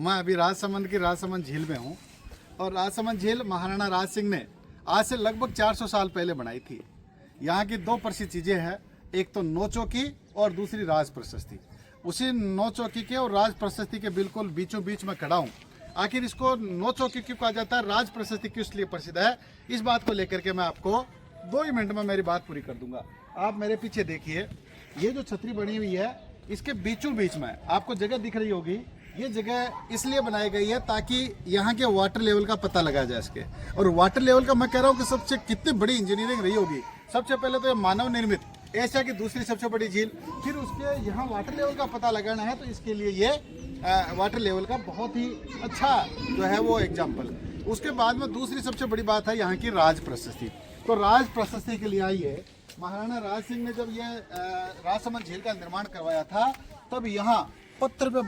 मैं अभी राजसमंद की राजसमंद झील में हूँ और राजसमंद झील महाराणा राज सिंह ने आज से लगभग 400 साल पहले बनाई थी। यहाँ की दो प्रसिद्ध चीज़ें हैं, एक तो नौ चौकी और दूसरी राज प्रशस्ति। उसी नौ चौकी के और राज प्रशस्ति के बिल्कुल बीचों बीच में खड़ा हूँ। आखिर इसको नौ चौकी क्यों कहा जाता है, राज प्रशस्ति किस लिए प्रसिद्ध है, इस बात को लेकर के मैं आपको 2 ही मिनट में मेरी बात पूरी कर दूंगा। आप मेरे पीछे देखिए, ये जो छतरी बनी हुई है इसके बीचों बीच में आपको जगह दिख रही होगी। ये जगह इसलिए बनाई गई है ताकि यहाँ के वाटर लेवल का पता लगाया जा सके। और वाटर लेवल का मैं कह रहा हूँ कि सबसे कितनी बड़ी इंजीनियरिंग रही होगी। सबसे पहले तो ये मानव निर्मित एशिया की दूसरी सबसे बड़ी झील, फिर उसके यहाँ वाटर लेवल का पता लगाना है तो इसके लिए ये वाटर लेवल का बहुत ही अच्छा जो है वो एग्जाम्पल। उसके बाद में दूसरी सबसे बड़ी बात है यहाँ की राज प्रशस्ति। तो राज प्रशस्ति के लिए आई है, महाराणा राज सिंह ने जब ये राजसमंद झील का निर्माण करवाया था तब यहाँ पत्थर पे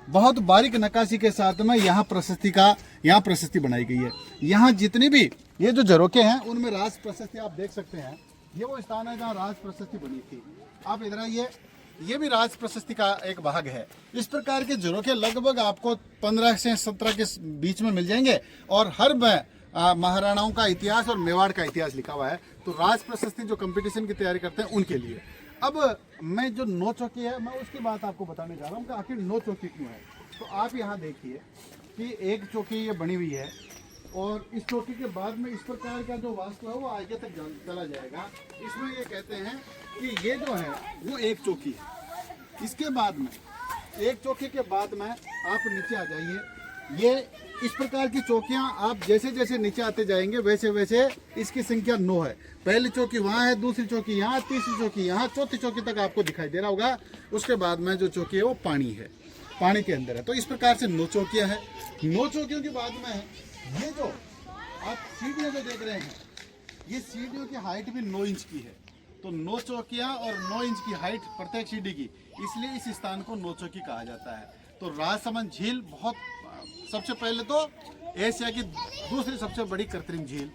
बहुत बारीक नक्काशी के साथ में यहाँ प्रशस्ति बनाई गई है। यहाँ जितनी भी ये जो झरोखे हैं उनमें राज प्रशस्ति आप देख सकते हैं। ये वो स्थान है जहाँ राज प्रशस्ति बनी थी। आप इधर आइए, ये भी राज प्रशस्ति का एक भाग है। इस प्रकार के झरोखे लगभग आपको 15 से 17 के बीच में मिल जाएंगे और हर महाराणाओं का इतिहास और मेवाड़ का इतिहास लिखा हुआ है। तो राज प्रशस्ति जो कंपटीशन की तैयारी करते हैं उनके लिए। अब मैं जो नौ चौकी है मैं उसकी बात आपको बताने जा रहा हूँ कि आखिर नौ चौकी क्यों है। तो आप यहाँ देखिए कि एक चौकी ये बनी हुई है और इस चौकी के बाद में इस प्रकार का जो वास्तु है वो आगे तक चला जाएगा। इसमें ये कहते हैं कि ये जो है वो एक चौकी है। इसके बाद में एक चौकी के बाद में आप नीचे आ जाइए। ये इस प्रकार की चौकियां आप जैसे जैसे नीचे आते जाएंगे वैसे वैसे इसकी संख्या 9 है। पहली चौकी वहाँ है, दूसरी चौकी यहाँ, तीसरी चौकी यहाँ, चौथी चौकी तक आपको दिखाई दे रहा होगा। उसके बाद में जो चौकी है वो पानी है, पानी के अंदर है। तो इस प्रकार से 9 चौकियाँ हैं। 9 चौकियों के बाद में ये जो आप सीढ़ियाँ जो देख रहे हैं, ये सीढ़ियों की हाइट भी 9 इंच की है। तो 9 चौकियाँ और 9 इंच की हाइट प्रत्येक सीढ़ी की, इसलिए इस स्थान को 9 चौकी कहा जाता है। तो राजसमंद झील बहुत सबसे पहले तो एशिया की दूसरी सबसे बड़ी कृत्रिम झील।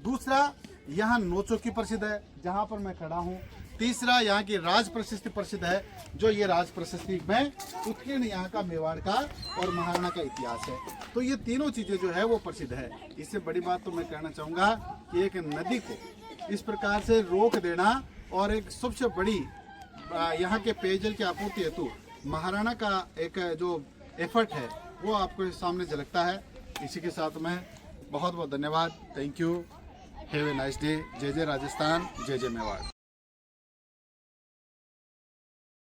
दूसरा, यहाँ 9 चौकी प्रसिद्ध है जहाँ पर मैं खड़ा हूँ। तीसरा, यहाँ की राज प्रशस्ति प्रसिद्ध है, जो ये राज प्रशस्ति में उत्कीर्ण यहाँ का मेवाड़ का और महाराणा का इतिहास है। तो ये तीनों चीज़ें जो है वो प्रसिद्ध है। इससे बड़ी बात तो मैं कहना चाहूँगा कि एक नदी को इस प्रकार से रोक देना और एक सबसे बड़ी यहाँ के पेयजल की आपूर्ति हेतु महाराणा का एक जो एफर्ट है वो आपको सामने झलकता है। इसी के साथ में बहुत बहुत धन्यवाद। Thank you, have a nice day. जय जय राजस्थान, जय जय मेवाड़।